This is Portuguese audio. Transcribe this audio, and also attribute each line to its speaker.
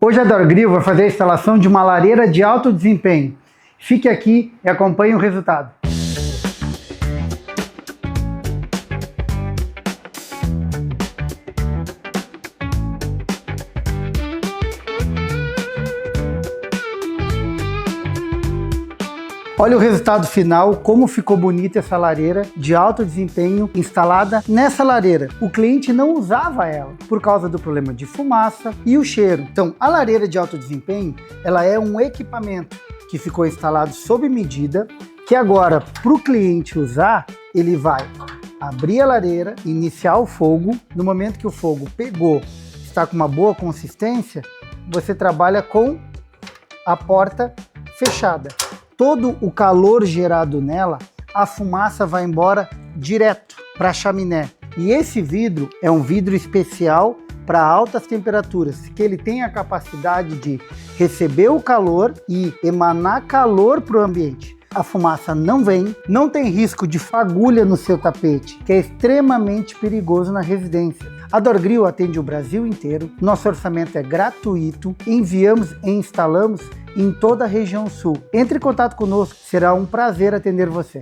Speaker 1: Hoje a Dorgril vai fazer a instalação de uma lareira de alto desempenho. Fique aqui e acompanhe o resultado. Olha o resultado final, como ficou bonita essa lareira de alto desempenho instalada nessa lareira. O cliente não usava ela por causa do problema de fumaça e o cheiro. Então, a lareira de alto desempenho, ela é um equipamento que ficou instalado sob medida, que agora, para o cliente usar, ele vai abrir a lareira, iniciar o fogo. No momento que o fogo pegou, está com uma boa consistência, você trabalha com a porta fechada. Todo o calor gerado nela, a fumaça vai embora direto para a chaminé. E esse vidro é um vidro especial para altas temperaturas, que ele tem a capacidade de receber o calor e emanar calor para o ambiente. A fumaça não vem, não tem risco de fagulha no seu tapete, que é extremamente perigoso na residência. A Dorgril atende o Brasil inteiro, nosso orçamento é gratuito, enviamos e instalamos em toda a região sul. Entre em contato conosco, será um prazer atender você.